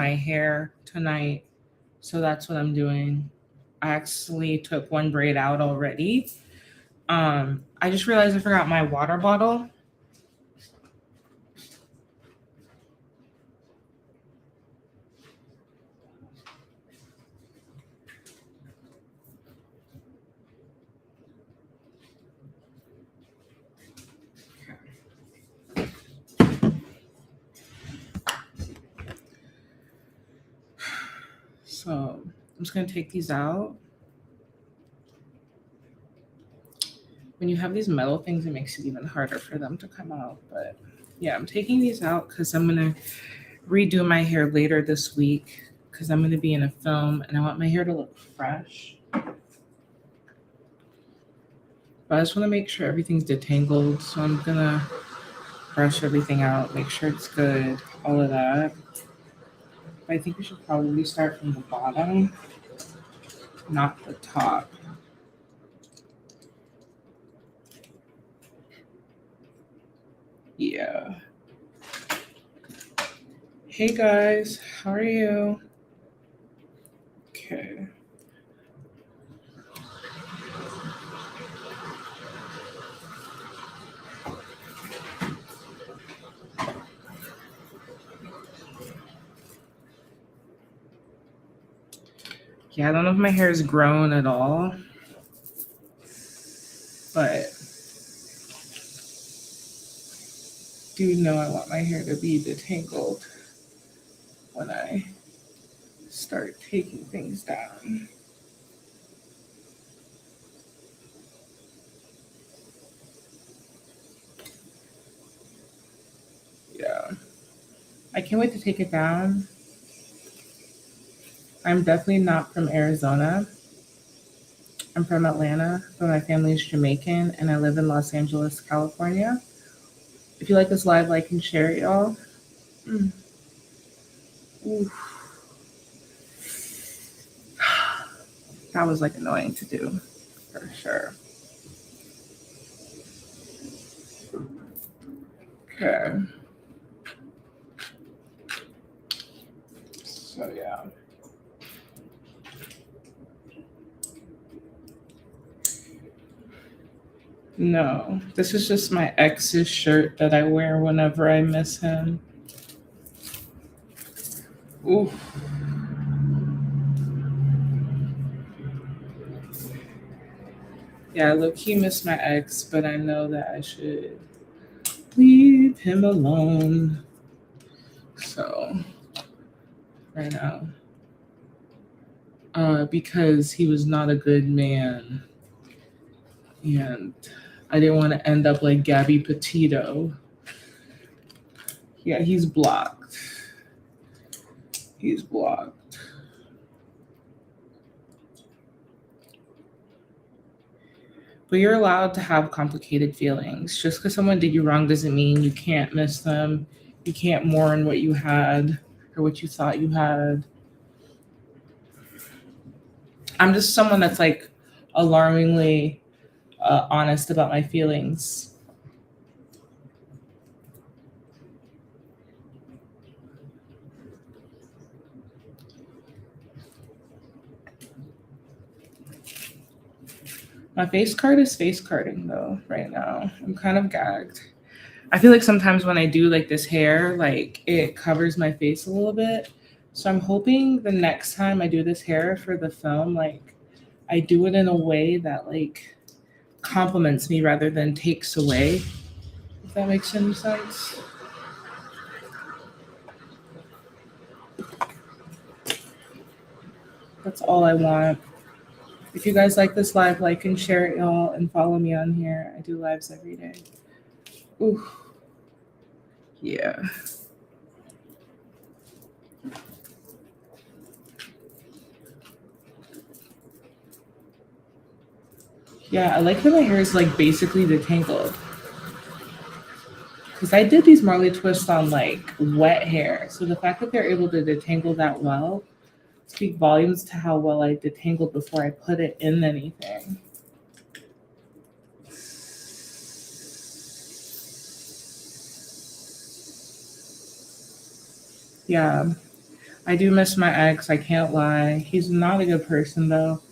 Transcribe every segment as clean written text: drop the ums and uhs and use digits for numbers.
my hair tonight. So that's what I'm doing. I actually took one braid out already. I just realized I forgot my water bottle. So I'm just gonna take these out. When you have these metal things, it makes it even harder for them to come out. But yeah, I'm taking these out because I'm gonna redo my hair later this week because I'm gonna be in a film and I want my hair to look fresh. But I just want to make sure everything's detangled. So I'm gonna brush everything out, make sure it's good, all of that. But I think we should probably start from the bottom, not the top. Yeah. Hey guys, how are you? Okay. Yeah, I don't know if my hair is grown at all, but do know I want my hair to be detangled when I start taking things down. Yeah. I can't wait to take it down. I'm definitely not from Arizona. I'm from Atlanta, but my family is Jamaican and I live in Los Angeles, California. If you like this live, like and share it, y'all. Mm. Oof. That was like annoying to do for sure. Okay. So yeah. No, this is just my ex's shirt that I wear whenever I miss him. Oof. Yeah, I low key miss my ex, but I know that I should leave him alone. So, right now. Because he was not a good man. And I didn't want to end up like Gabby Petito. Yeah, he's blocked. He's blocked. But you're allowed to have complicated feelings. Just because someone did you wrong doesn't mean you can't miss them. You can't mourn what you had or what you thought you had. I'm just someone that's like alarmingly honest about my feelings. My face card is face carding though right now. I'm kind of gagged. I feel like sometimes when I do like this hair, like it covers my face a little bit. So I'm hoping the next time I do this hair for the film, like I do it in a way that like compliments me rather than takes away. If that makes any sense. That's all I want. If you guys like this live, like and share it, y'all, and follow me on here. I do lives every day. Ooh, yeah. Yeah, I like that my hair is like basically detangled. Because I did these Marley twists on like wet hair. So the fact that they're able to detangle that well speak volumes to how well I detangled before I put it in anything. Yeah. I do miss my ex. I can't lie. He's not a good person though.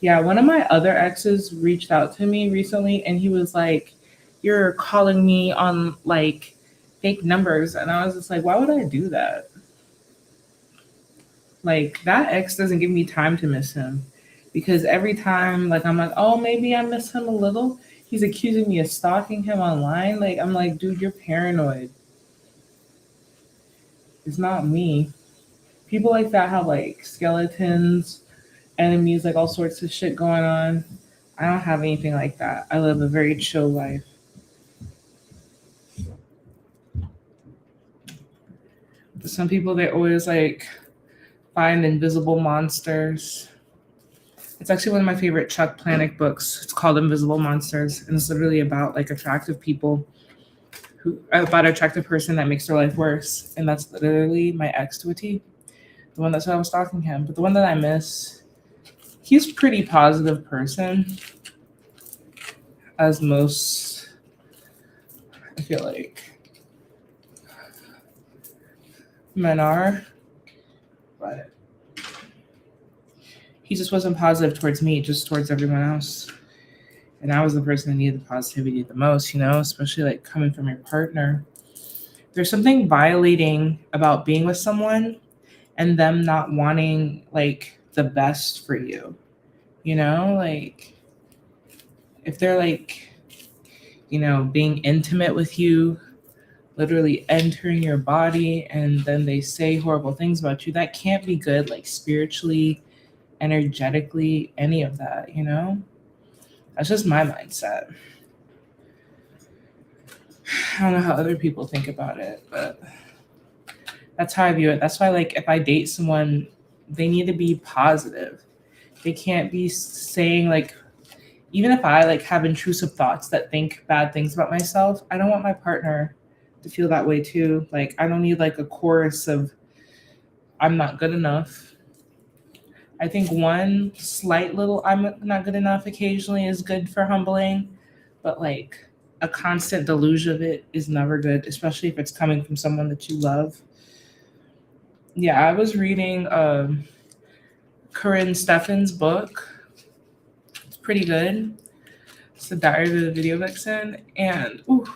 Yeah, one of my other exes reached out to me recently and he was like, "You're calling me on like fake numbers." And I was just like, "Why would I do that?" Like that ex doesn't give me time to miss him. Because every time like I'm like, "Oh, maybe I miss him a little." He's accusing me of stalking him online. Like I'm like, "Dude, you're paranoid. It's not me." People like that have like skeletons, enemies, like all sorts of shit going on. I don't have anything like that. I live a very chill life. Some people they always like find invisible monsters. It's actually one of my favorite Chuck Palahniuk books. It's called Invisible Monsters, and it's literally about like attractive people who about an attractive person that makes their life worse. And that's literally my ex to a T. The one that's why I was stalking him. But the one that I miss, he's a pretty positive person, as most I feel like men are. But he just wasn't positive towards me, just towards everyone else. And I was the person that needed the positivity the most, especially like coming from your partner. There's something violating about being with someone and them not wanting like the best for you, like if they're like, being intimate with you, literally entering your body, and then they say horrible things about you, that can't be good, like spiritually, energetically, any of that. That's just my mindset. I don't know how other people think about it, but that's how I view it. That's why, like, if I date someone, they need to be positive. They can't be saying, like, even if I, like, have intrusive thoughts that think bad things about myself, I don't want my partner to feel that way too. Like, I don't need, like, a chorus of, I'm not good enough. I think one slight little I'm not good enough occasionally is good for humbling, but like a constant deluge of it is never good, especially if it's coming from someone that you love. Yeah, I was reading Corinne Steffen's book. It's pretty good. It's the Diary of the Video Vixen, and ooh,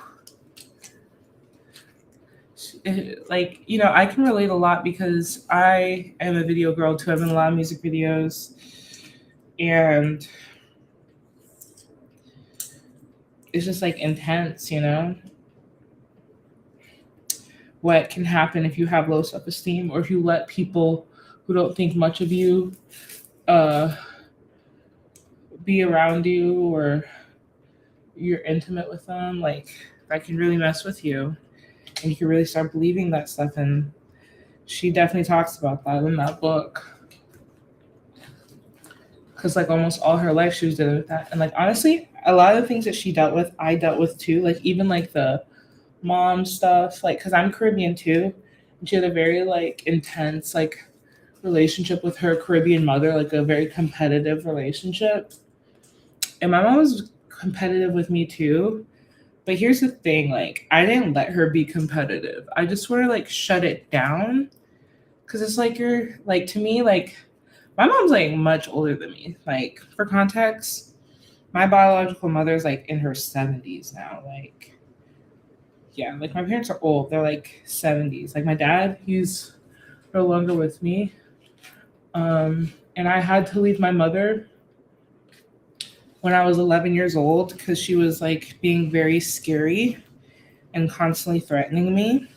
like I can relate a lot because I am a video girl too. I'm in a lot of music videos, and it's just like intense. What can happen if you have low self-esteem or if you let people who don't think much of you uh, be around you, or you're intimate with them, like that can really mess with you, and you can really start believing that stuff. And she definitely talks about that in that book, because like almost all her life she was dealing with that. And like honestly, a lot of the things that she dealt with I dealt with too, like even like the mom stuff, like because I'm Caribbean too, and she had a very like intense like relationship with her Caribbean mother, like a very competitive relationship. And my mom was competitive with me too. But here's the thing, like I didn't let her be competitive. I just sort of like shut it down. Cause it's like you're like to me, like my mom's like much older than me. Like for context, my biological mother's like in her 70s now. Like, yeah, like my parents are old. They're like 70s. Like my dad, he's no longer with me. And I had to leave my mother when I was 11 years old because she was like being very scary and constantly threatening me.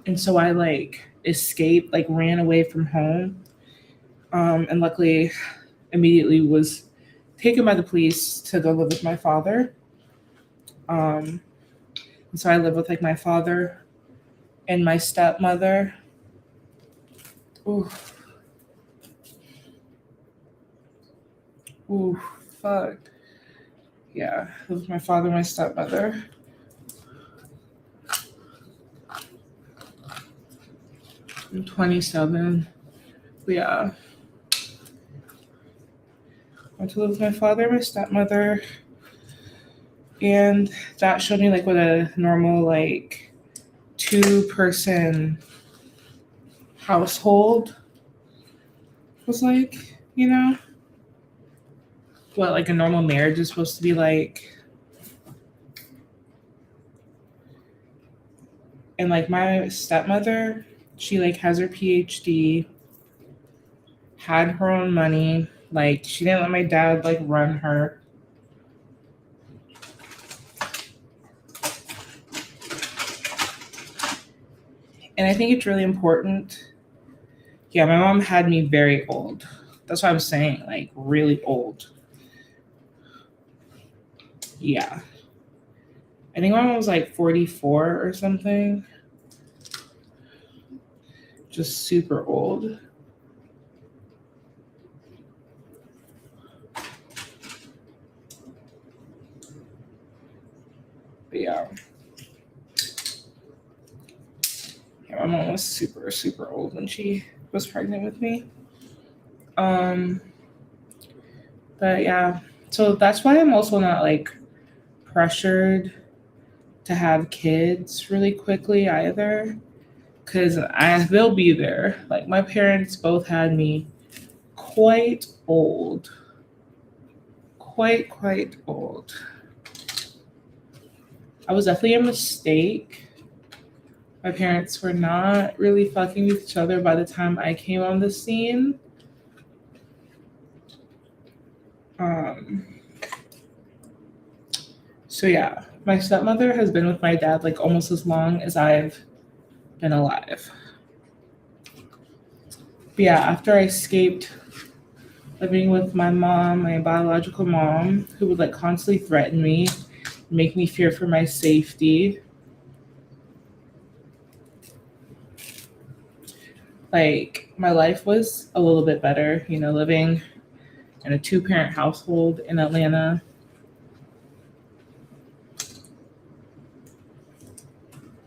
And so I like escaped, like ran away from home. And luckily, immediately was taken by the police to go live with my father. Um, and so I live with like my father and my stepmother. Ooh, ooh, fuck. Yeah, I live with my father and my stepmother. I'm 27. Yeah, I went to live with my father and my stepmother, and that showed me like what a normal like two person household was like, what like a normal marriage is supposed to be like. And like my stepmother, she like has her PhD, had her own money. Like she didn't let my dad like run her. And I think it's really important. Yeah, my mom had me very old. That's what I'm saying, like really old. Yeah. I think my mom was like 44 or something. Just super old. But yeah. Yeah, my mom was super, super old when she was pregnant with me. Um, but yeah. So that's why I'm also not like pressured to have kids really quickly either. Cause I will be there. Like my parents both had me quite old. Quite old. I was definitely a mistake. My parents were not really fucking with each other by the time I came on the scene. Um, so yeah, my stepmother has been with my dad like almost as long as I've been alive. But yeah, after I escaped living with my mom, my biological mom, who would like constantly threaten me, make me fear for my safety. Like my life was a little bit better, living in a two-parent household in Atlanta.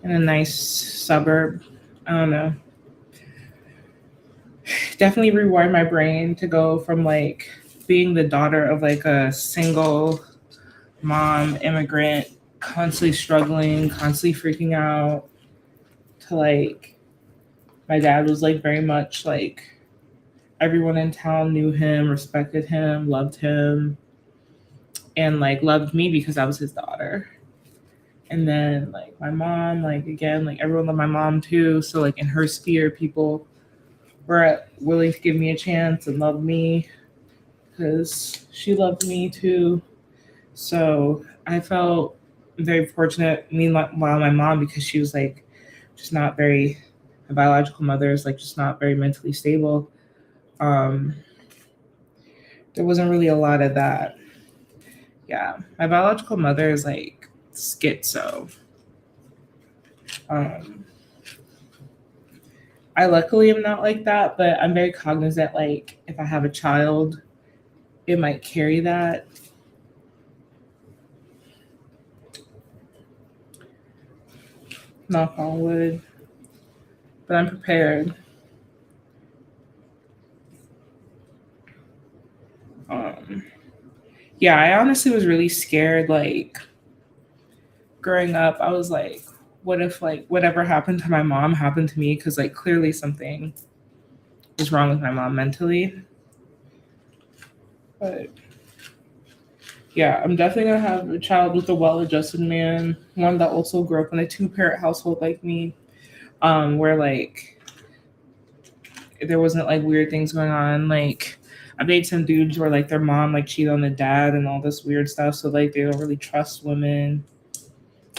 In a nice suburb. I don't know. Definitely rewired my brain to go from like being the daughter of like a single mom immigrant, constantly struggling, constantly freaking out, to like my dad was like very much like everyone in town knew him, respected him, loved him, and like loved me because I was his daughter. And then like my mom, like again, like everyone loved my mom too. So like in her sphere, people were willing to give me a chance and love me because she loved me too. So I felt very fortunate. Meanwhile, my mom, because she was like just not very, my biological mother is like just not very mentally stable. Um, there wasn't really a lot of that. Yeah, my biological mother is like schizo. Um, I luckily am not like that, but I'm very cognizant. Like if I have a child, it might carry that. Knock on wood, but I'm prepared. Um, yeah, I honestly was really scared. Like growing up, I was like, what if like whatever happened to my mom happened to me? Because like clearly something was wrong with my mom mentally. But yeah, I'm definitely gonna have a child with a well-adjusted man, one that also grew up in a two-parent household like me, where like there wasn't like weird things going on. Like I made some dudes where like their mom like cheated on the dad and all this weird stuff, so like they don't really trust women.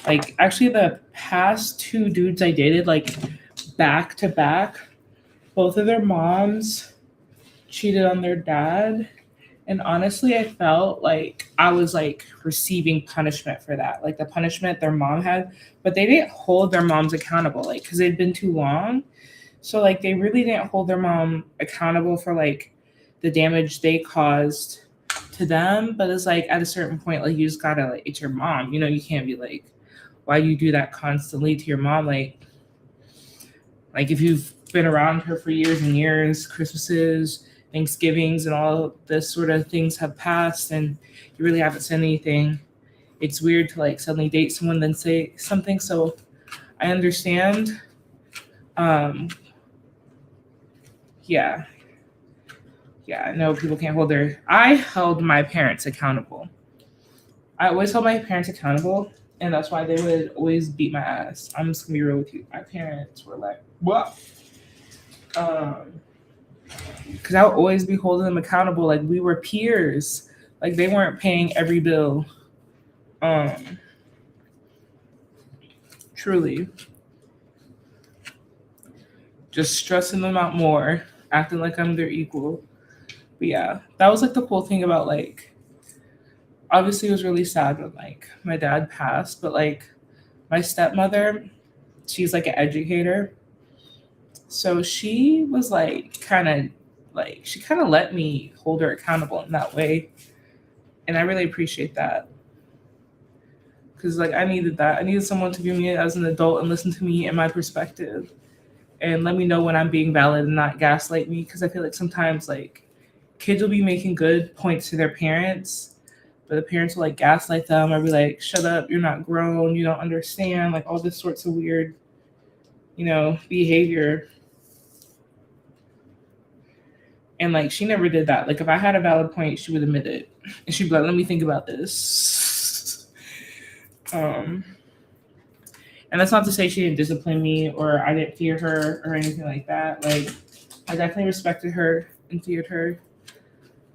Like actually, the past two dudes I dated, like back to back, both of their moms cheated on their dad. And honestly, I felt like I was like receiving punishment for that, like the punishment their mom had, but they didn't hold their moms accountable, like because it'd been too long. So like they really didn't hold their mom accountable for like the damage they caused to them. But it's like at a certain point, like you just gotta like it's your mom, you can't be like, why you do that constantly to your mom? Like if you've been around her for years and years, Christmases, Thanksgivings, and all this sort of things have passed, and you really haven't said anything. It's weird to like suddenly date someone then say something. So I understand. Um, Yeah, yeah. I know people can't hold their. I held my parents accountable. I always held my parents accountable, and that's why they would always beat my ass. I'm just gonna be real with you. My parents were like, "What?" Because I would always be holding them accountable. Like we were peers. Like they weren't paying every bill. Um, Truly, just stressing them out more, acting like I'm their equal. But yeah, that was like the cool thing about like. Obviously, it was really sad when like my dad passed, but like my stepmother, she's like an educator, so she was like kind of like she kind of let me hold her accountable in that way, and I really appreciate that because like I needed that. I needed someone to view me as an adult and listen to me and my perspective and let me know when I'm being valid and not gaslight me because I feel like sometimes like kids will be making good points to their parents, but the parents will like gaslight them or be like, "Shut up, you're not grown, you don't understand," like all this sorts of weird, behavior. And like she never did that. Like if I had a valid point, she would admit it, and she'd be like, "Let me think about this." Um, and that's not to say she didn't discipline me or I didn't fear her or anything like that. Like I definitely respected her and feared her,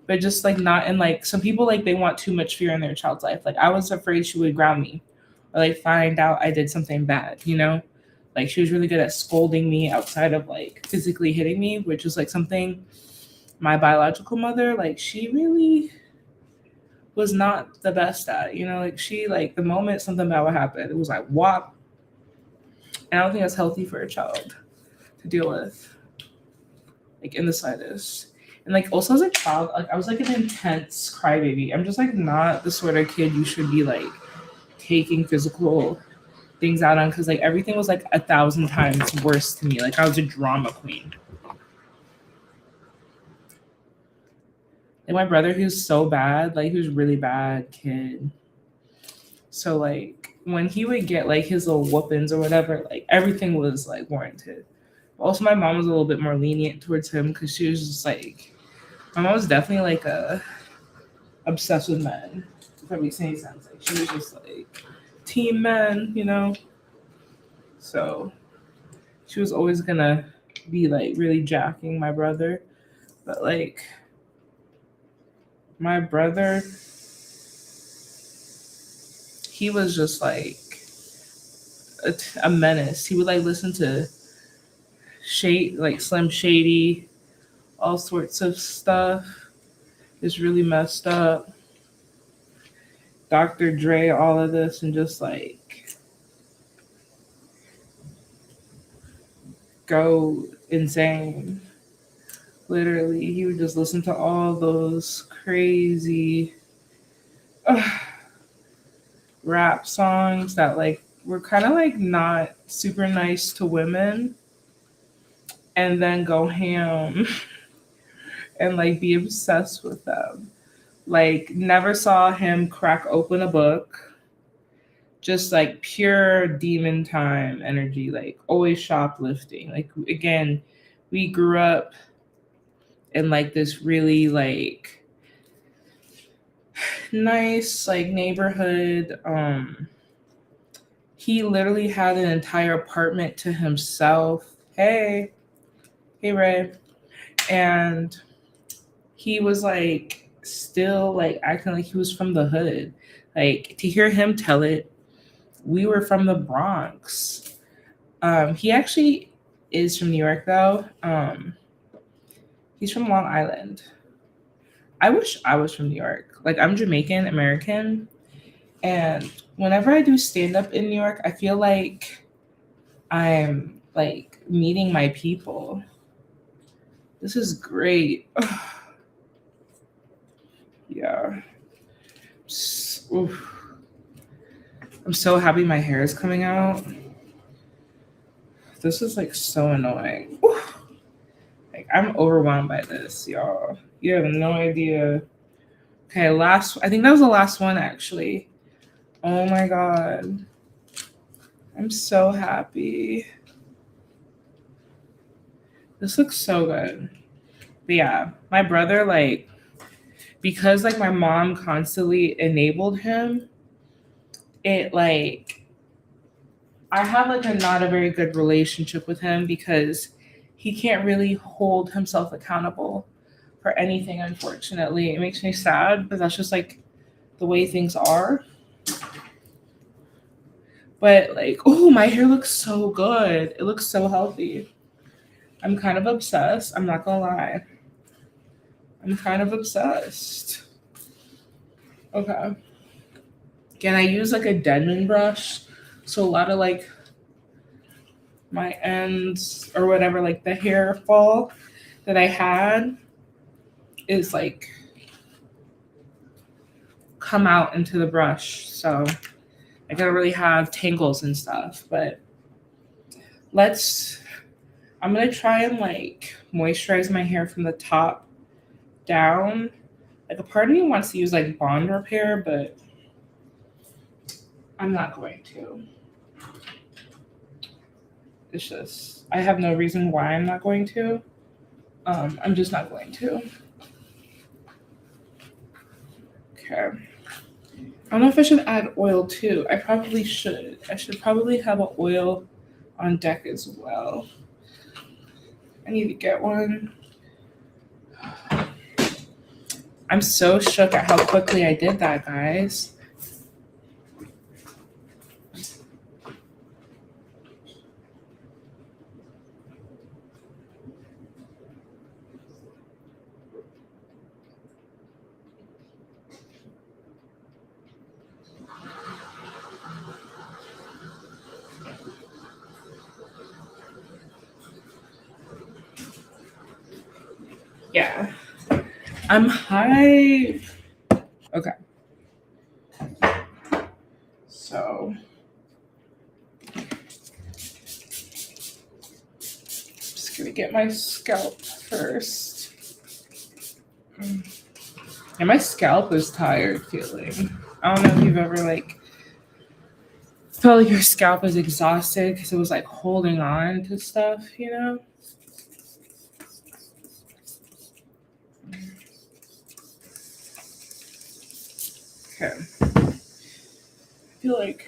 but just like not in like some people like they want too much fear in their child's life. Like I was afraid she would ground me or like find out I did something bad. Like she was really good at scolding me outside of like physically hitting me, which is like something my biological mother, like she really was not the best at. Like she like the moment something bad would happen, it was like whop. And I don't think that's healthy for a child to deal with, like in the slightest. And like also as a child, like I was like an intense crybaby. I'm just like not the sort of kid you should be like taking physical things out on because like everything was like 1,000 times worse to me. Like I was a drama queen. Like my brother, he was so bad. Like he was a really bad kid. So like when he would get like his little whoopings or whatever, like everything was like warranted. Also, my mom was a little bit more lenient towards him because she was just like my mom was definitely like obsessed with men. If that makes any sense, like she was just like team men. So she was always gonna be like really jacking my brother, but like my brother, he was just like a menace. He would like listen to Shade like Slim Shady, all sorts of stuff. It's really messed up. Dr. Dre, all of this, and just like go insane. Literally, he would just listen to all those crazy rap songs that like were kind of like not super nice to women, and then go ham and like be obsessed with them. Like, never saw him crack open a book. Just like pure demon time energy, like always shoplifting. Like, again, we grew up in like this really like nice like neighborhood. He literally had an entire apartment to himself. Hey Ray. And he was like still like acting like he was from the hood. Like to hear him tell it, we were from the Bronx. He actually is from New York though. He's from Long Island. I wish I was from New York. Like I'm Jamaican American, and whenever I do stand up in New York, I feel like I'm like meeting my people. This is great. Yeah. Oof. I'm so happy my hair is coming out. This is like so annoying. Oof. Like I'm overwhelmed by this, y'all. You have no idea. Okay, I think that was the last one actually. Oh my god. I'm so happy. This looks so good. But yeah, my brother, like, because like my mom constantly enabled him, it like I have like a not a very good relationship with him because he can't really hold himself accountable for anything, unfortunately. It makes me sad, but that's just like the way things are. But like, oh, my hair looks so good. It looks so healthy. I'm kind of obsessed. I'm not gonna lie. I'm kind of obsessed. Okay. Again, I use like a Denman brush. So a lot of like my ends or whatever, like the hair fall that I had is like come out into the brush. So I gotta really have tangles and stuff. But let's I'm gonna try and like moisturize my hair from the top down. Like a part of me wants to use like bond repair, but I'm not going to. It's just I have no reason why I'm not going to. I'm just not going to. Okay. I don't know if I should add oil too. I probably should. I should probably have an oil on deck as well. I need to get one. I'm so shook at how quickly I did that, guys. Yeah. I'm high. Okay. So just gonna get my scalp first. And my scalp is tired feeling. I don't know if you've ever like felt like your scalp is exhausted because it was like holding on to stuff, you know? Okay. I feel like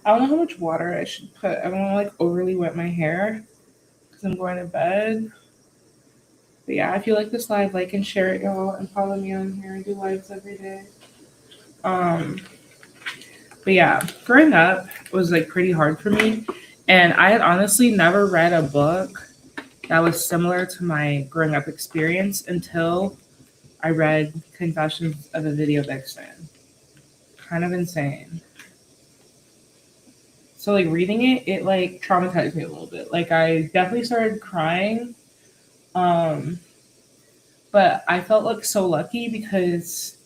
I don't know how much water I should put. I don't want to like overly wet my hair because I'm going to bed. But yeah, if you like this live, like and share it, y'all, and follow me on here. I do lives every day. Um, but yeah, growing up was like pretty hard for me, and I had honestly never read a book that was similar to my growing up experience until I read Confessions of a Video Vixen. Kind of insane. So like reading it, it like traumatized me a little bit. Like I definitely started crying. Um, but I felt like so lucky because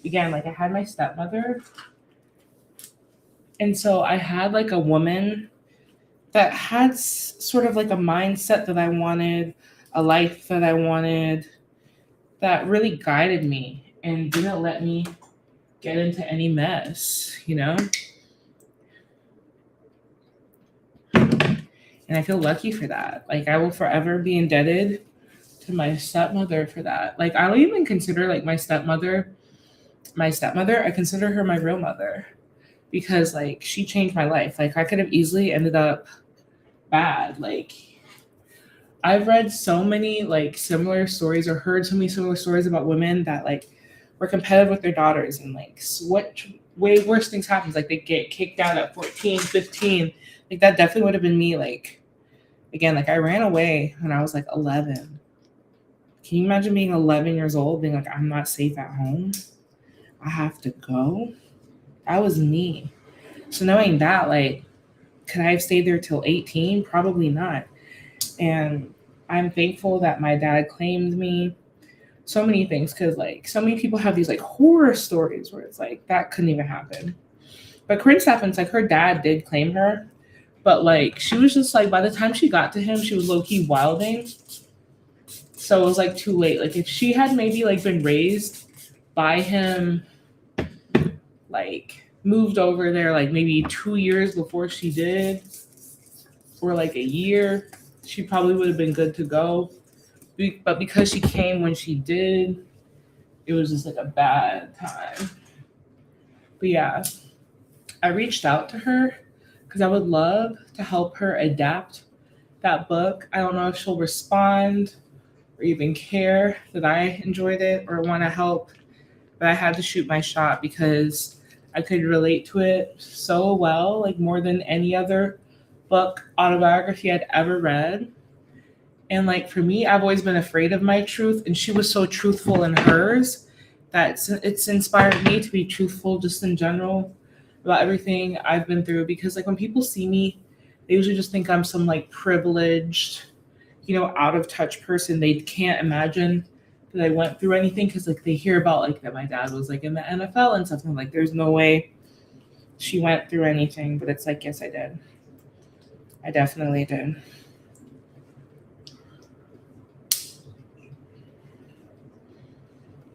again, like I had my stepmother. And so I had like a woman that had sort of like a mindset that I wanted, a life that I wanted, that really guided me and didn't let me get into any mess, you know? And I feel lucky for that. Like I will forever be indebted to my stepmother for that. Like I don't even consider like my stepmother. I consider her my real mother because like she changed my life. Like I could have easily ended up bad. Like I've read so many like similar stories or heard so many similar stories about women that like were competitive with their daughters and like what way worse things happens. Like they get kicked out at 14, 15. Like that definitely would have been me. Like again, like I ran away when I was like 11. Can you imagine being 11 years old, being like, I'm not safe at home? I have to go? That was me. So knowing that, like, could I have stayed there till 18? Probably not. And I'm thankful that my dad claimed me. So many things, because like so many people have these like horror stories where it's like that couldn't even happen. But Corinne Steffens, like her dad did claim her, but like she was just like by the time she got to him, she was low key wilding. So it was like too late. Like if she had maybe like been raised by him, like moved over there like maybe 2 years before she did, or like a year, she probably would have been good to go. But because she came when she did, it was just like a bad time. But yeah, I reached out to her because I would love to help her adapt that book. I don't know if she'll respond or even care that I enjoyed it or want to help, but I had to shoot my shot because I could relate to it so well, like more than any other book autobiography I'd ever read. And like for me, I've always been afraid of my truth, and she was so truthful in hers that it's inspired me to be truthful just in general about everything I've been through. Because like when people see me, they usually just think I'm some like privileged, out of touch person. They can't imagine that I went through anything because like they hear about like that my dad was like in the NFL and stuff. And like, there's no way she went through anything. But it's like, yes, I did. I definitely did.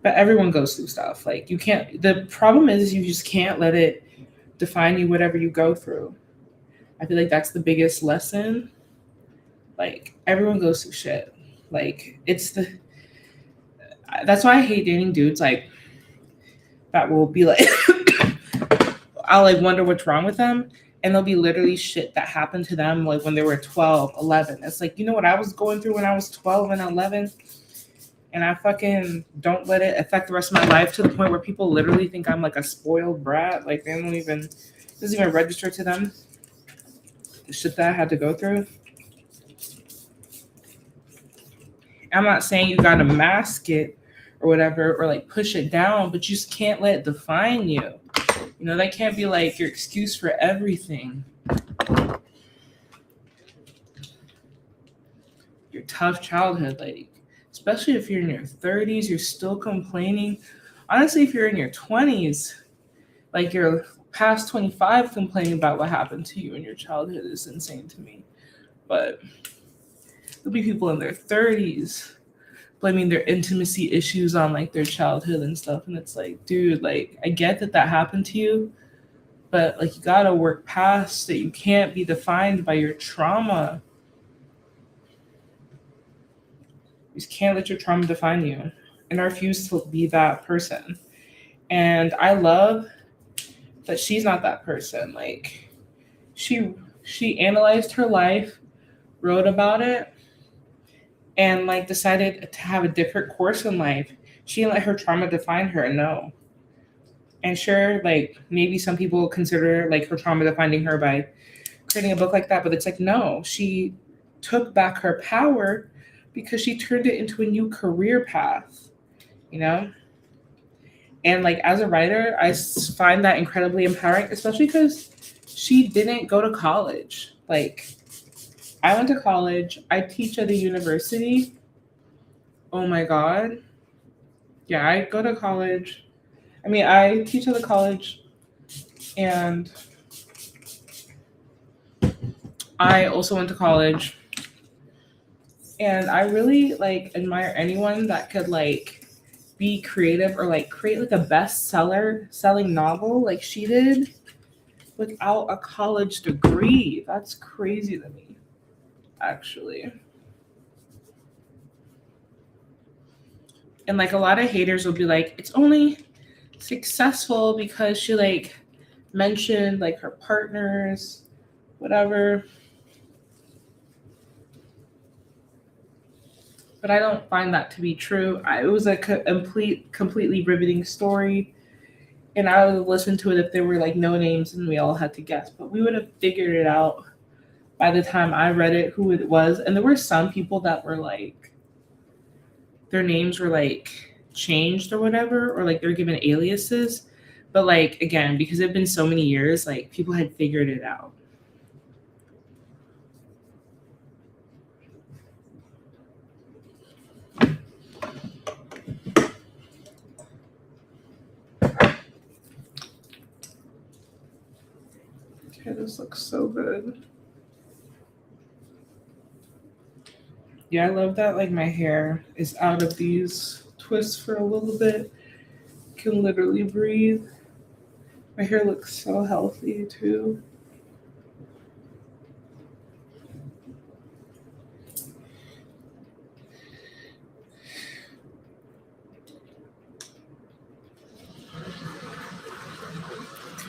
But everyone goes through stuff. Like you can't. The problem is you just can't let it define you. Whatever you go through, I feel like that's the biggest lesson. Like everyone goes through shit. Like it's the. That's why I hate dating dudes like that will be like I'll like wonder what's wrong with them. And there'll be literally shit that happened to them like when they were 12, 11. It's like, you know what I was going through when I was 12 and 11? And I fucking don't let it affect the rest of my life to the point where people literally think I'm like a spoiled brat. Like they don't even, it doesn't even register to them the shit that I had to go through. I'm not saying you gotta mask it or whatever or like push it down, but you just can't let it define you. That can't be like your excuse for everything. Your tough childhood, like, especially if you're in your 30s, you're still complaining. Honestly, if you're in your 20s, like you're past 25 complaining about what happened to you in your childhood is insane to me. But there'll be people in their 30s blaming their intimacy issues on like their childhood and stuff. And it's like, dude, like, I get that happened to you, but like, you gotta work past it. You can't be defined by your trauma. You just can't let your trauma define you, and I refuse to be that person. And I love that she's not that person. Like she analyzed her life, wrote about it, and like decided to have a different course in life. She didn't let her trauma define her. No. And sure, like maybe some people consider like her trauma defining her by creating a book like that, but it's like no, she took back her power because she turned it into a new career path, you know? And like as a writer, find that incredibly empowering, especially because she didn't go to college. Like I went to college, I teach at a university. Oh my God. Yeah, I go to college. I mean, I teach at the college and I also went to college. And I really like admire anyone that could like be creative or like create like a bestseller selling novel like she did without a college degree. That's crazy to me, actually. And like a lot of haters will be like, it's only successful because she like mentioned like her partners, whatever. But I don't find that to be true. It was a completely riveting story, and I would have listened to it if there were like no names and we all had to guess. But we would have figured it out by the time I read it who it was. And there were some people that were like their names were like changed or whatever, or like they're given aliases. But like again, because it's been so many years, like people had figured it out. Okay, this looks so good. Yeah, I love that like my hair is out of these twists for a little bit. Can literally breathe. My hair looks so healthy too.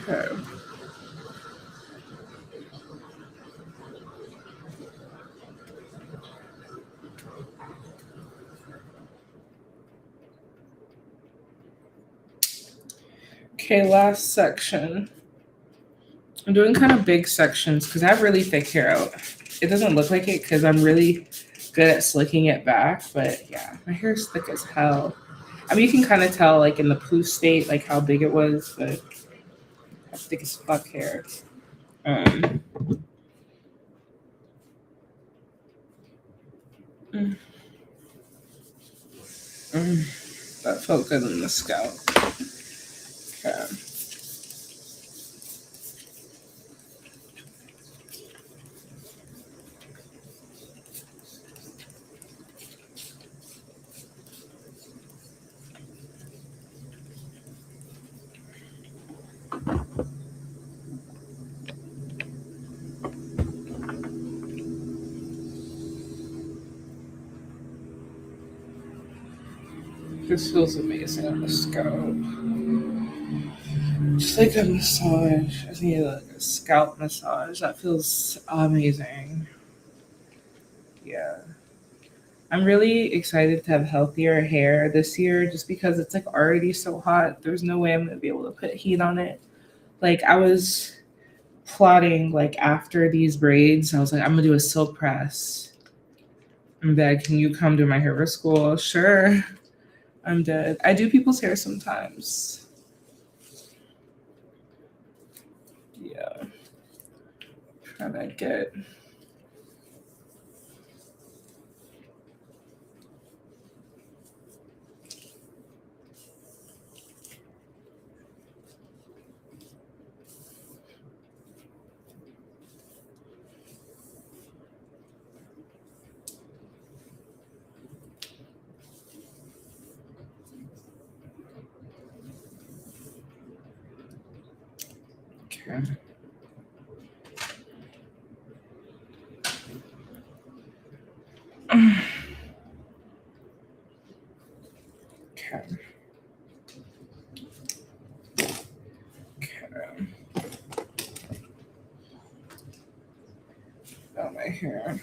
Okay. Okay, last section. I'm doing kind of big sections because I have really thick hair out. It doesn't look like it because I'm really good at slicking it back, but yeah, my hair is thick as hell. I mean, you can kind of tell, like in the poo state, like how big it was, but I have thick as fuck hair. Um, mm, that felt good in the scalp. Okay. This feels amazing on the scalp. Just like a massage. I just need like a scalp massage. That feels amazing. Yeah. I'm really excited to have healthier hair this year just because it's like already so hot. There's no way I'm gonna be able to put heat on it. Like I was plotting like after these braids, I was like, I'm gonna do a silk press. I'm dead. Can you come do my hair for school? Sure. I'm dead. I do people's hair sometimes. Yeah. Trying to get okay. Okay. Okay. Got my hair.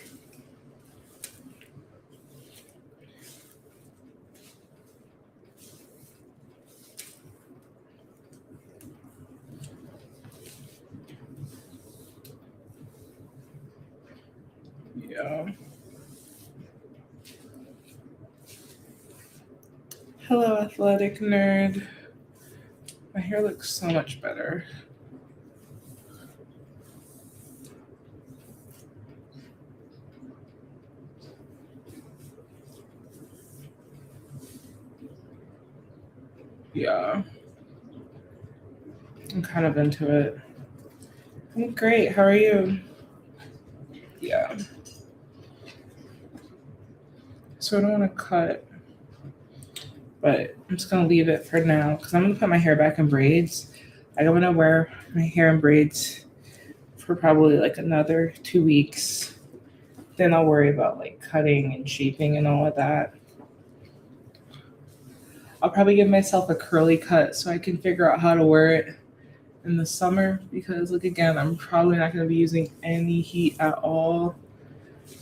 Yeah. Hello, athletic nerd. My hair looks so much better. Yeah. I'm kind of into it. I'm great. How are you? Yeah. So I don't want to cut, but I'm just gonna leave it for now because I'm gonna put my hair back in braids. Like I'm gonna wear my hair in braids for probably like another 2 weeks. Then I'll worry about like cutting and shaping and all of that. I'll probably give myself a curly cut so I can figure out how to wear it in the summer because like again, I'm probably not gonna be using any heat at all.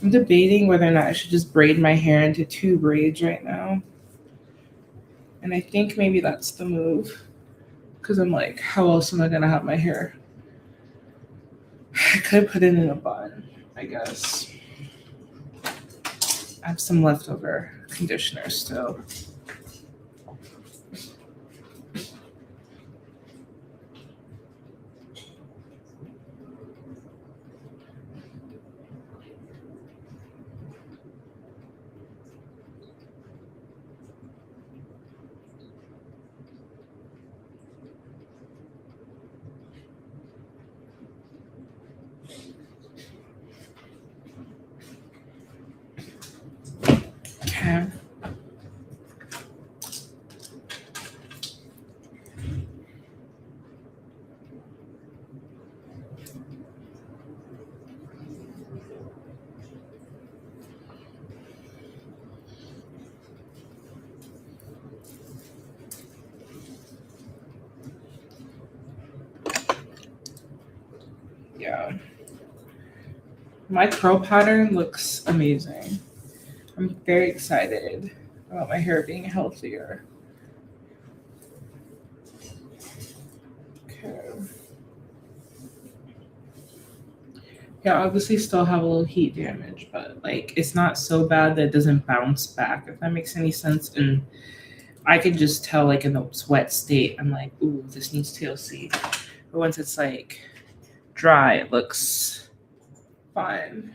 I'm debating whether or not I should just braid my hair into two braids right now. And I think maybe that's the move. Because I'm like, how else am I going to have my hair? I could put it in a bun, I guess. I have some leftover conditioner still. Okay. Yeah. My curl pattern looks amazing. I'm very excited about my hair being healthier. Okay. Yeah, obviously still have a little heat damage, but like it's not so bad that it doesn't bounce back, if that makes any sense. And I could just tell like in the wet state, I'm like, ooh, this needs TLC. But once it's like dry, it looks fine.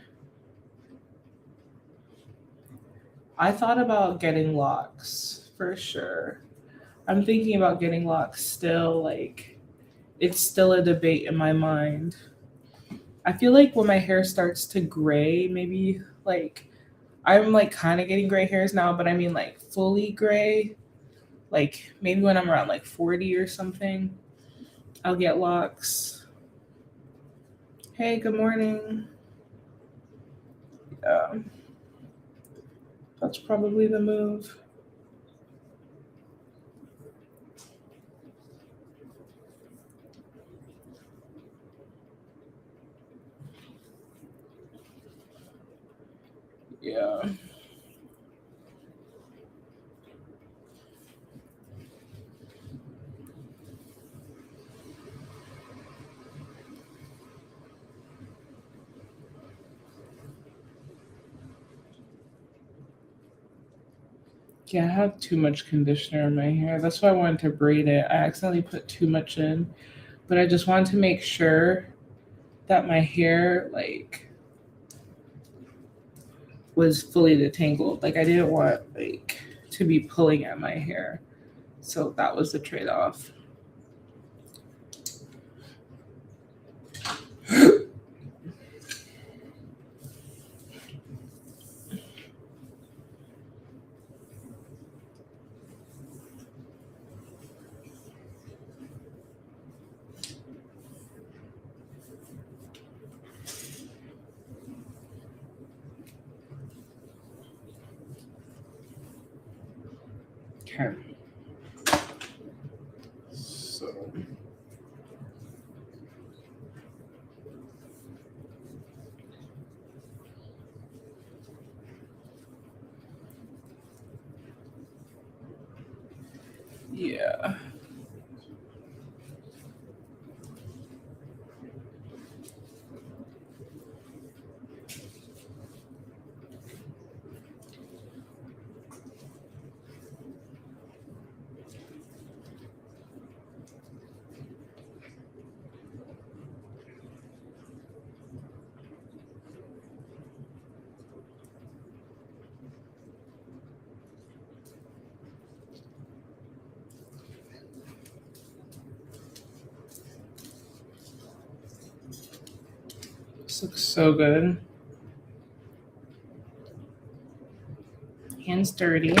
I thought about getting locks for sure. I'm thinking about getting locks still, like it's still a debate in my mind. I feel like when my hair starts to gray, maybe like I'm like kind of getting gray hairs now, but I mean like fully gray, like maybe when I'm around like 40 or something, I'll get locks. Hey, good morning. Yeah, that's probably the move. Yeah. Yeah, I have too much conditioner in my hair. That's why I wanted to braid it. I accidentally put too much in, but I just wanted to make sure that my hair like was fully detangled. Like I didn't want like to be pulling at my hair. So that was the trade-off. Okay. So yeah. This looks so good. Hands dirty.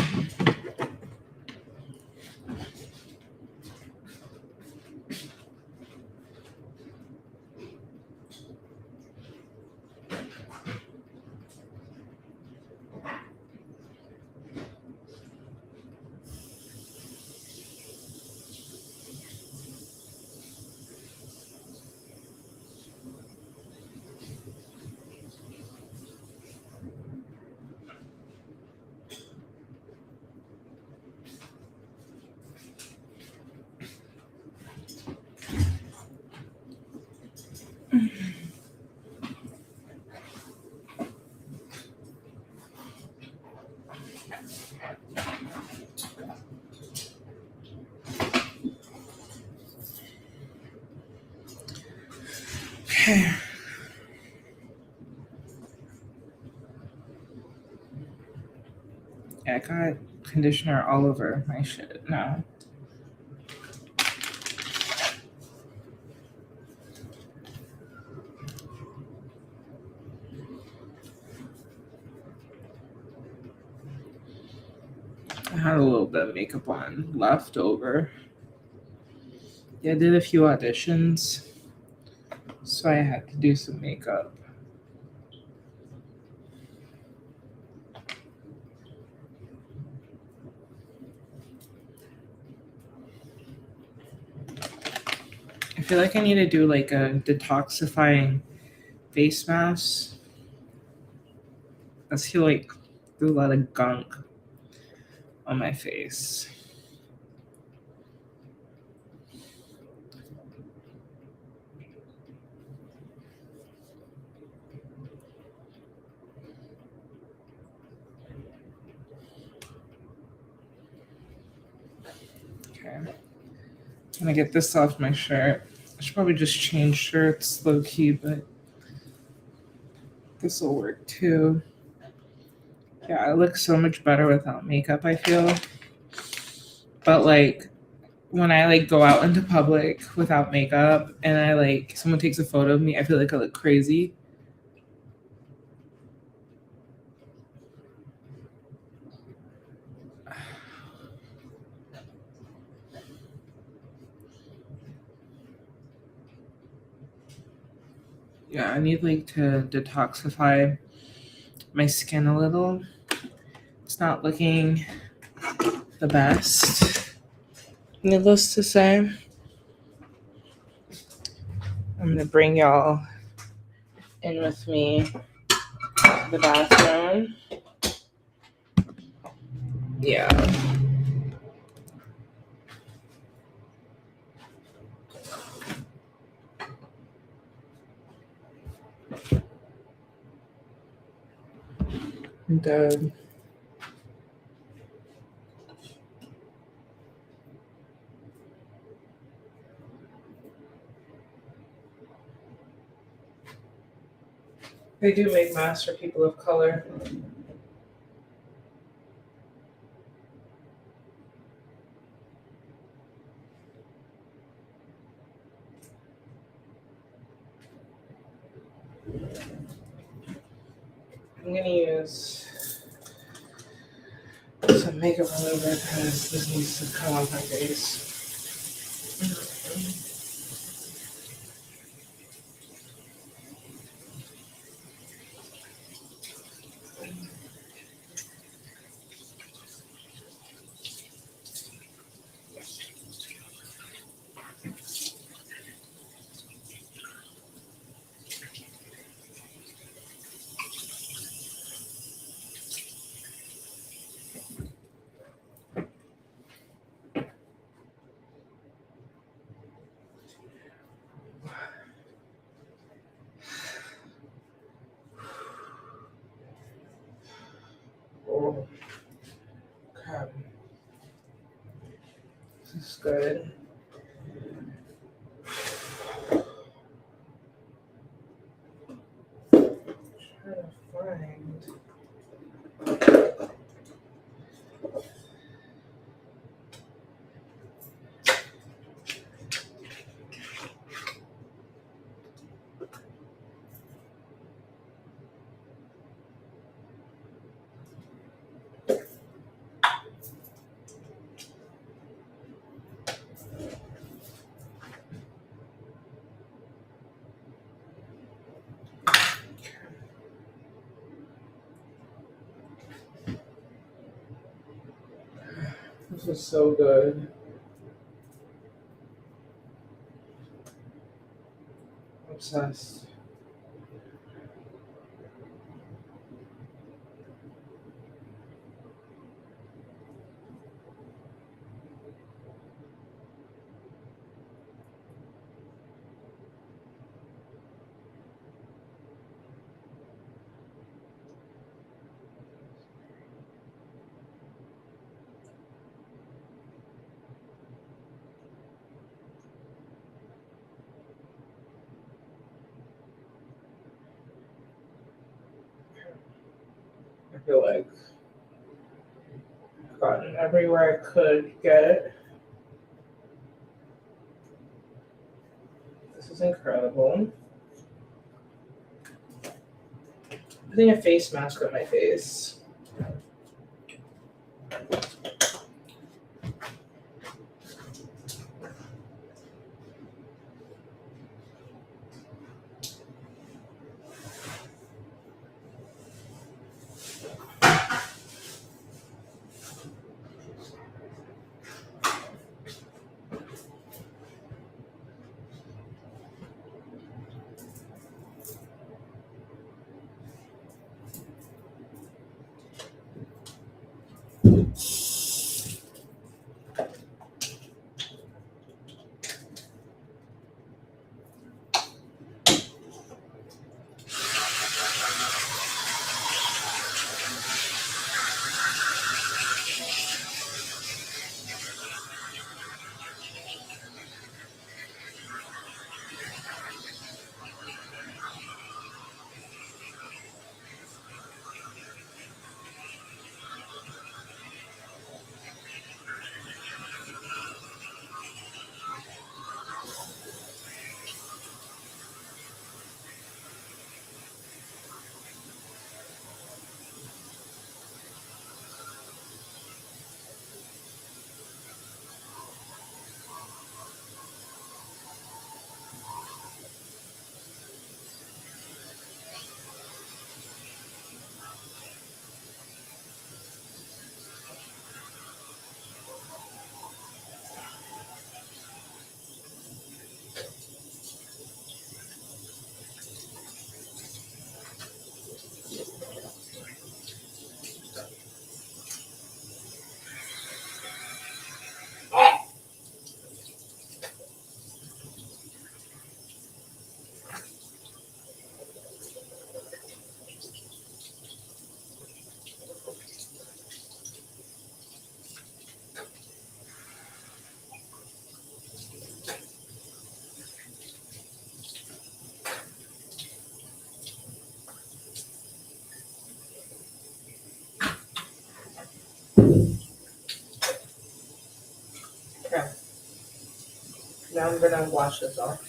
Okay. Yeah, I got conditioner all over my shit now. I had a little bit of makeup on left over. Yeah, I did a few auditions, so I had to do some makeup. I feel like I need to do like a detoxifying face mask. I feel like there's a lot of gunk on my face. Okay. I'm gonna get this off my shirt. I should probably just change shirts low key, but this will work too. Yeah, I look so much better without makeup, I feel. But like when I like go out into public without makeup and I like someone takes a photo of me, I feel like I look crazy. Yeah, I need like to detoxify my skin a little. It's not looking the best. Needless to say, I'm gonna bring y'all in with me to the bathroom. Yeah. I'm dead. They do make masks for people of color. I'm gonna use some makeup remover because this needs to come off my face. Oh, crap. This is good. Trying to find. This is so good. Obsessed. I feel like I've gotten everywhere I could get. This is incredible. Putting a face mask on my face. Okay. Now I'm gonna wash this off.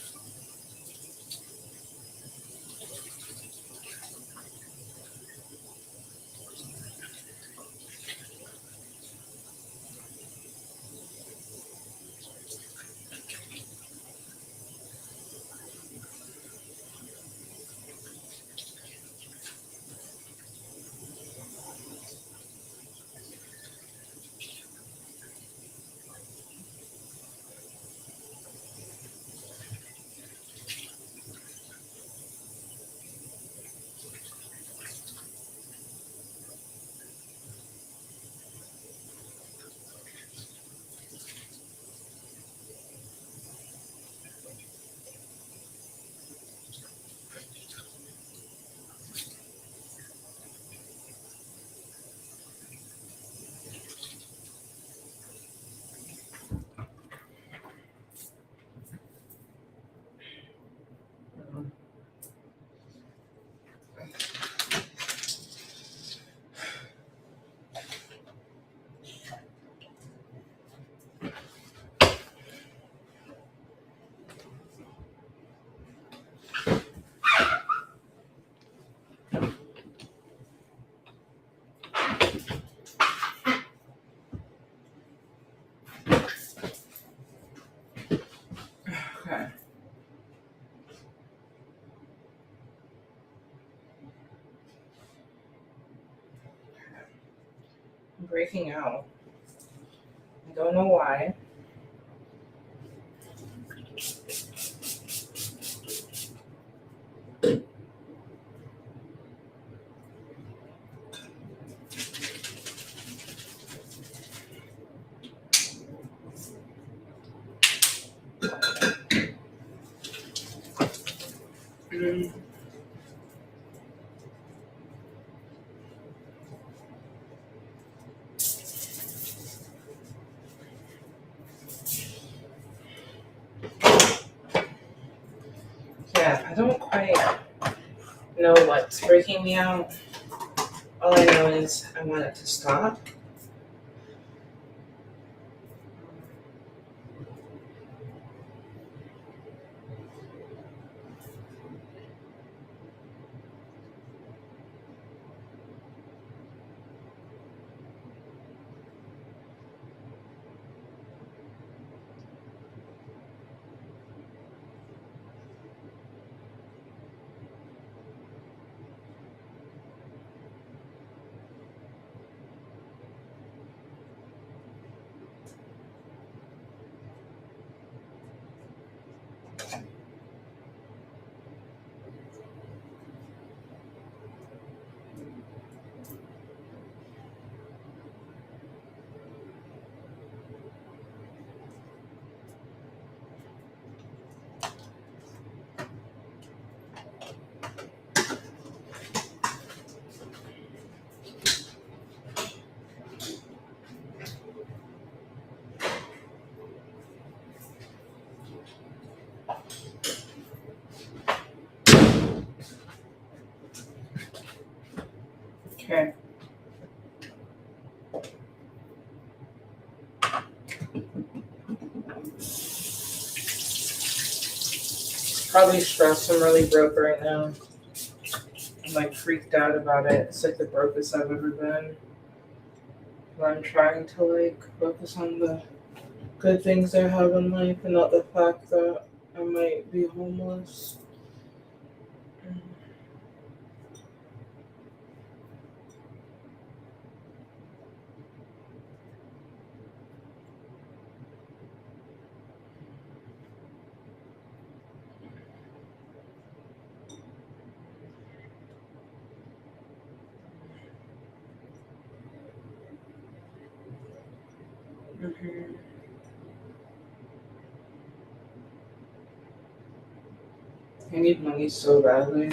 Okay. I'm breaking out. I don't know why. Mm, yeah, I don't quite know what's breaking me out. All I know is I want it to stop. Okay. Probably stressed. I'm really broke right now. I'm like freaked out about it. It's like the brokest I've ever been. But I'm trying to like focus on the good things I have in life and not the fact that I might be homeless. Mm-hmm. I need money so badly.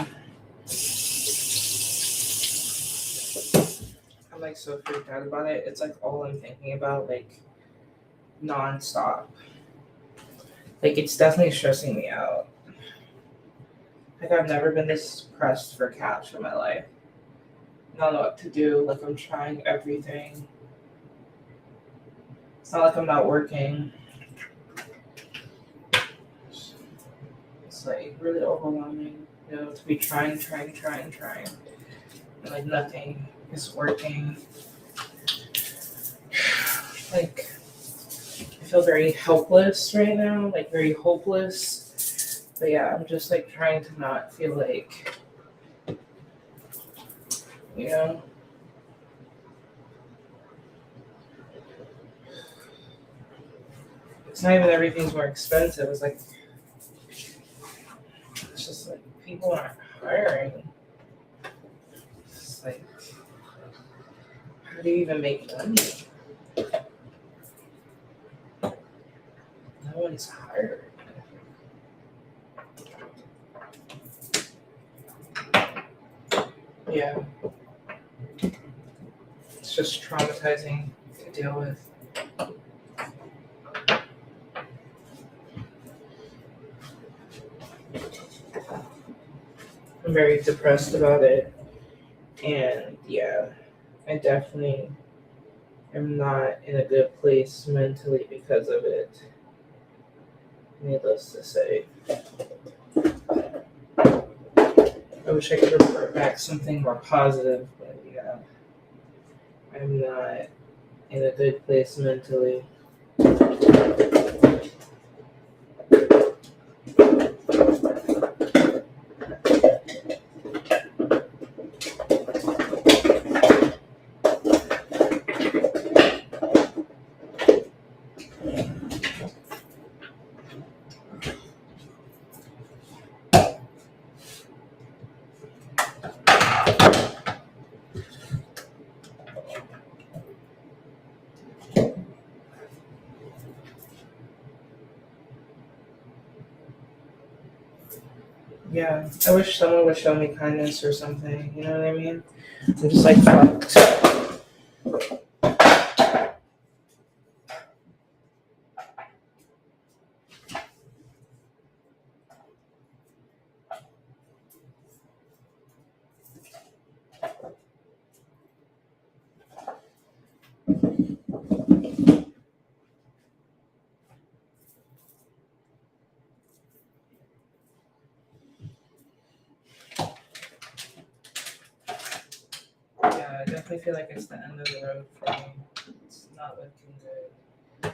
I'm like so freaked out about it. It's like all I'm thinking about, like nonstop. Like it's definitely stressing me out. Like I've never been this pressed for cash in my life. I don't know what to do. Like I'm trying everything. It's not like I'm not working. It's like really overwhelming, to be trying. And like nothing is working. Like I feel very helpless right now, like very hopeless. But yeah, I'm just like trying to not feel like, you know, it's not even everything's more expensive. It's like, it's just like people aren't hiring. It's like, how do you even make money? No one's hiring. Yeah, it's just traumatizing to deal with. I'm very depressed about it. And yeah, I definitely am not in a good place mentally because of it. Needless to say. I wish I could report back something more positive, but yeah, I'm not in a good place mentally. Yeah, I wish someone would show me kindness or something, you know what I mean? I'm just like fucked. Yeah, I definitely feel like it's the end of the road for me. It's not looking good.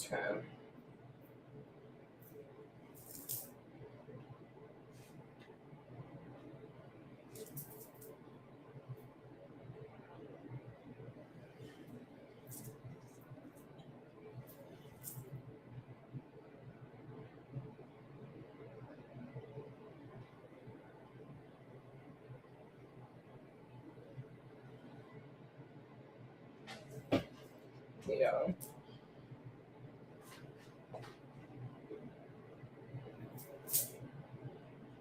Okay. Yeah.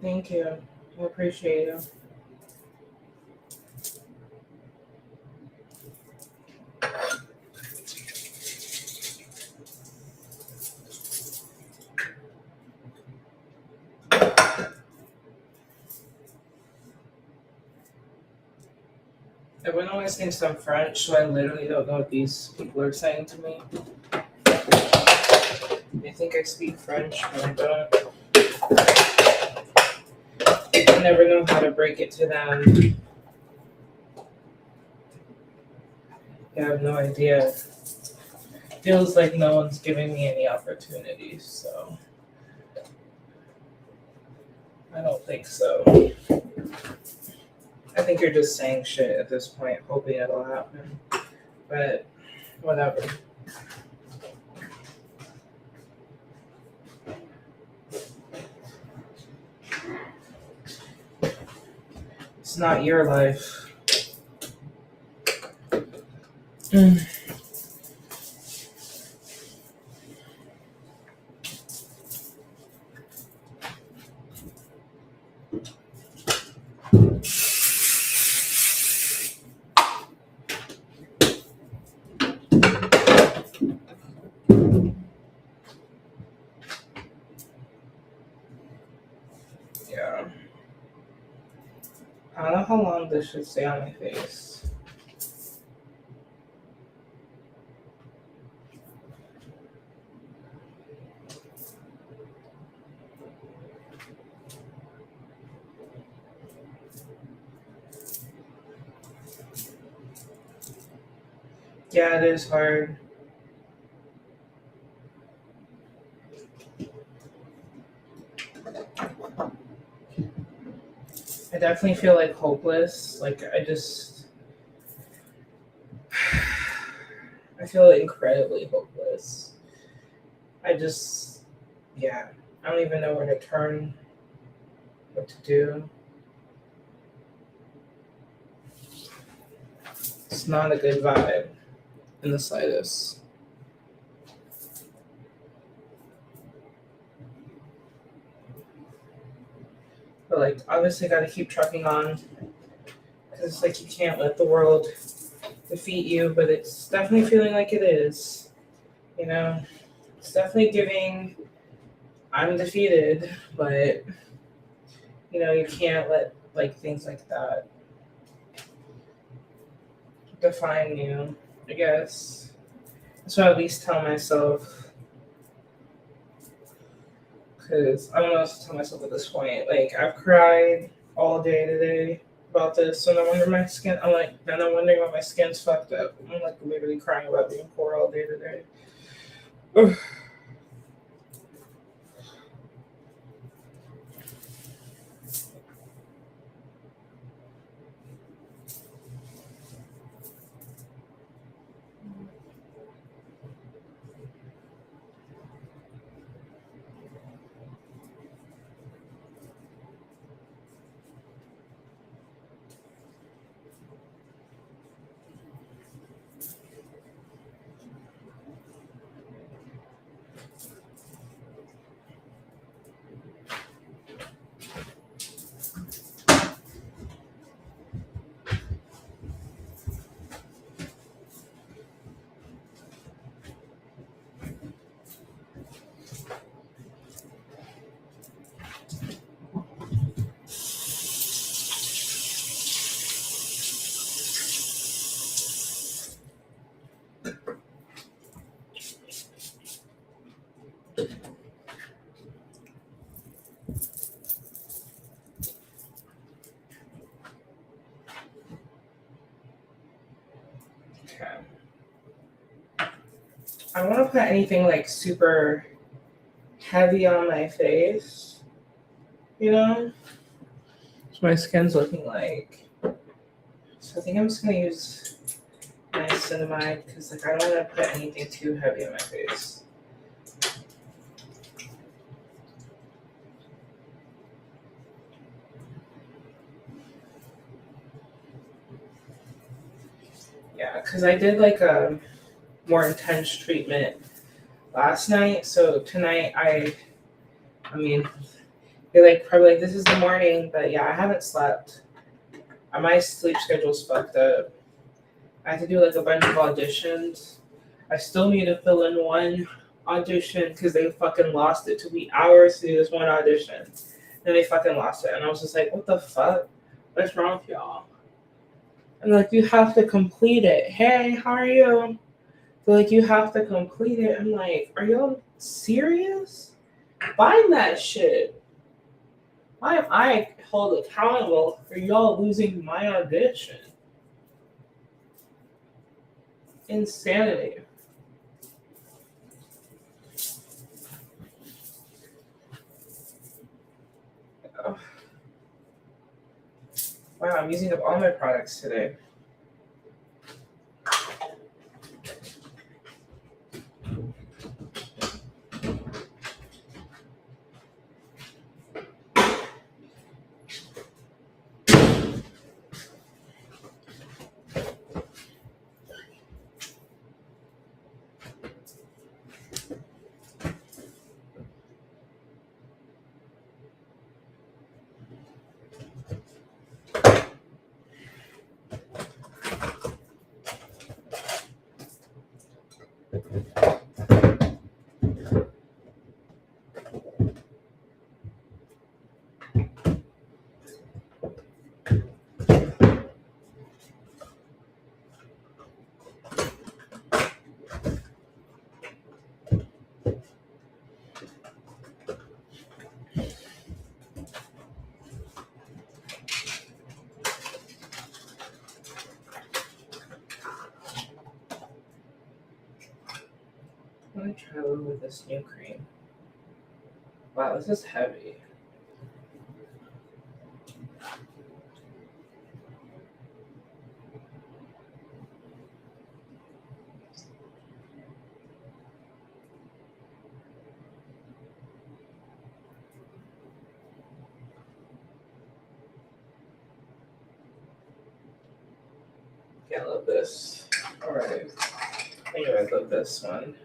Thank you. I appreciate you. Everyone always thinks I'm French, so I literally don't know what these people are saying to me. They think I speak French, but I don't. I never know how to break it to them. I have no idea. Feels like no one's giving me any opportunities, so I don't think so. I think you're just saying shit at this point, hoping it'll happen. But whatever. It's not your life. Yeah. I don't know how long this should stay on my face. Yeah, it is hard. I definitely feel like hopeless. Like I feel incredibly hopeless. I just, yeah, I don't even know where to turn, what to do. It's not a good vibe in the slightest. But like, obviously, got to keep trucking on because it's like you can't let the world defeat you. But it's definitely feeling like it is. You know, it's definitely giving. I'm defeated, but you can't let like things like that define you. I guess. So at least tell myself, because I don't know what to tell myself at this point. Like I've cried all day today about this, and I wonder my skin. Then I'm wondering why my skin's fucked up. I'm like literally crying about being poor all day today. Ugh. Okay. I want to put anything like super heavy on my face. So my skin's looking like. So I think I'm just gonna use niacinamide because like I don't want to put anything too heavy on my face. Yeah, because I did like a more intense treatment last night. So tonight I mean, you're like probably like this is the morning, but yeah, I haven't slept. My sleep schedule's fucked up. I had to do like a bunch of auditions. I still need to fill in one audition because they fucking lost it. It took me hours to do this one audition. Then they fucking lost it. And I was just like, what the fuck? What's wrong with y'all? And like you have to complete it. Hey, how are you? But like you have to complete it. I'm like, are y'all serious? Find that shit. Why am I held accountable for y'all losing my audition? Insanity. Oh, wow, I'm using up all my products today. Let me try a little with this new cream. Wow, this is heavy. Yeah, I love this. Alright. Anyway, I love this one.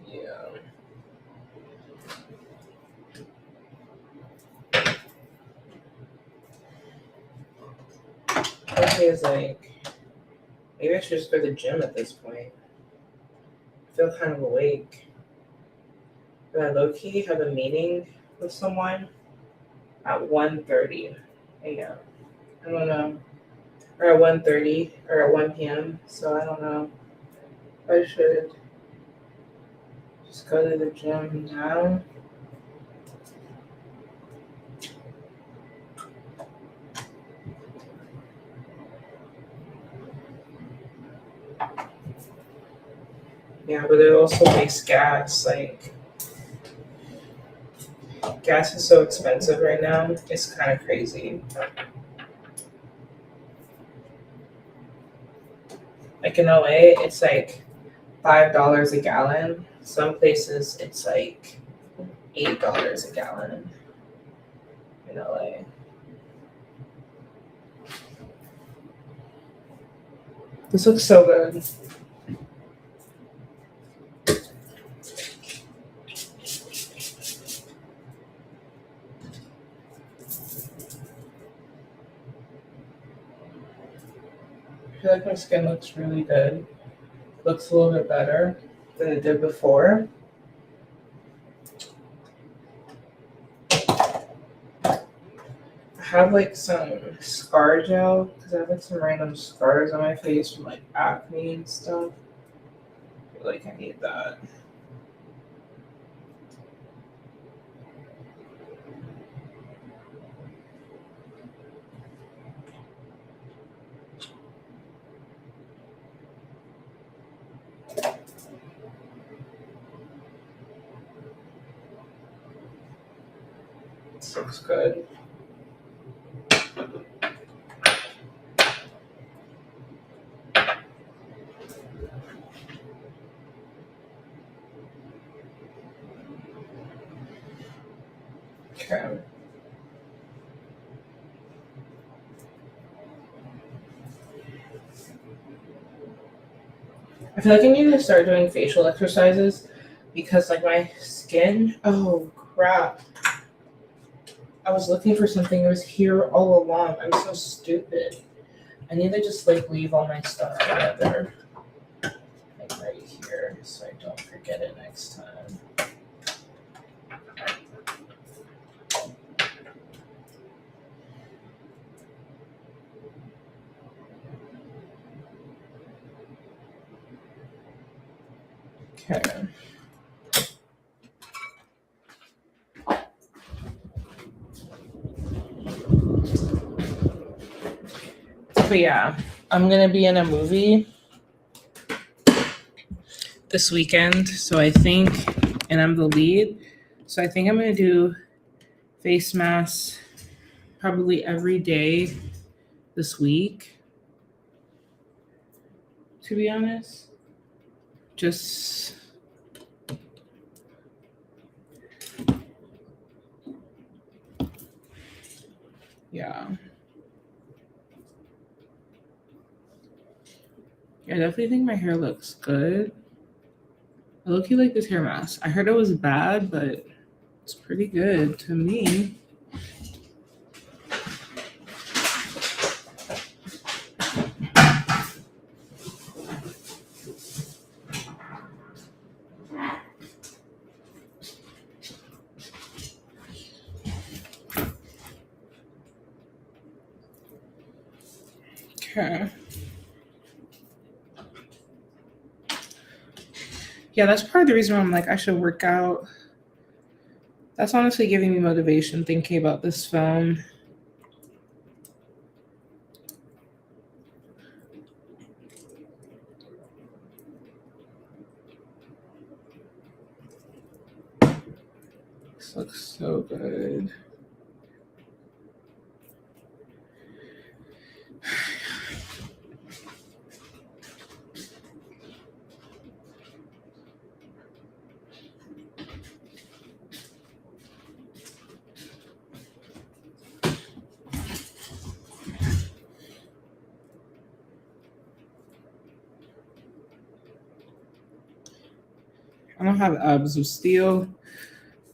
Yeah. Okay, it's like maybe I should just go to the gym at this point. I feel kind of awake. But I low key have a meeting with someone at 1:30 a.m. I don't know. Or at 1:30 or at 1 p.m. So I don't know. I should just go to the gym now. Yeah, but it also makes gas. Like, gas is so expensive right now. It's kind of crazy. Like in LA, it's like $5 a gallon. Some places it's like $8 a gallon in LA. This looks so good. I feel like my skin looks really good. Looks a little bit better than it did before. I have like some scar gel because I have like some random scars on my face from like acne and stuff. I feel like I need that. This looks good. Okay. I feel like I need to start doing facial exercises because like my skin, oh crap. I was looking for something. It was here all along. I'm so stupid. I need to just like leave all my stuff together. Like right here so I don't forget it next time. Okay. But yeah, I'm gonna be in a movie this weekend, so I think, and I'm the lead, so I think I'm gonna do face masks probably every day this week, to be honest. Just yeah. I definitely think my hair looks good. I look like this hair mask. I heard it was bad, but it's pretty good to me. Okay. Yeah, that's part of the reason why I'm like, I should work out. That's honestly giving me motivation thinking about this phone. This looks so good. I don't have abs of steel,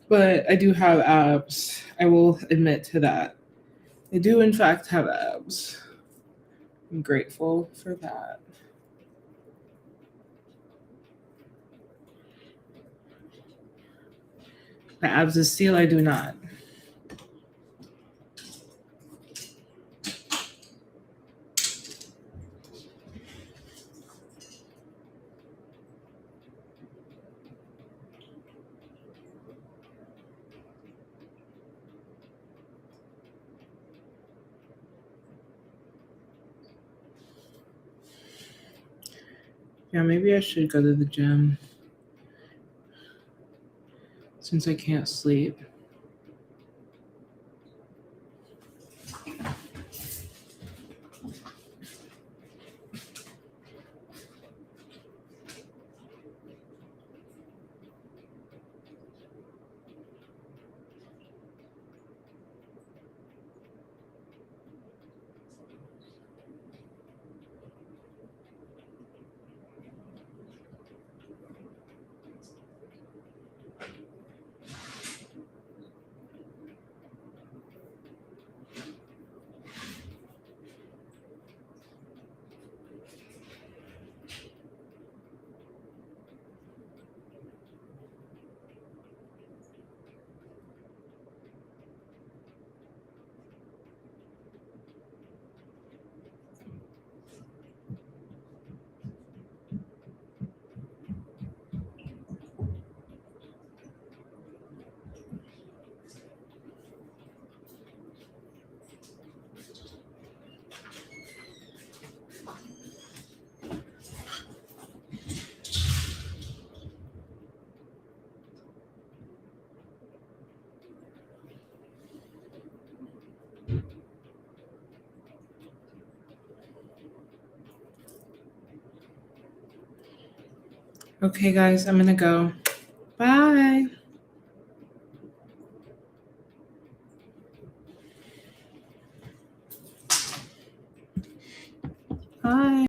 but I do have abs. I will admit to that. I do, in fact, have abs. I'm grateful for that. The abs of steel, I do not. Yeah, maybe I should go to the gym since I can't sleep. Okay, guys, I'm gonna go. Bye.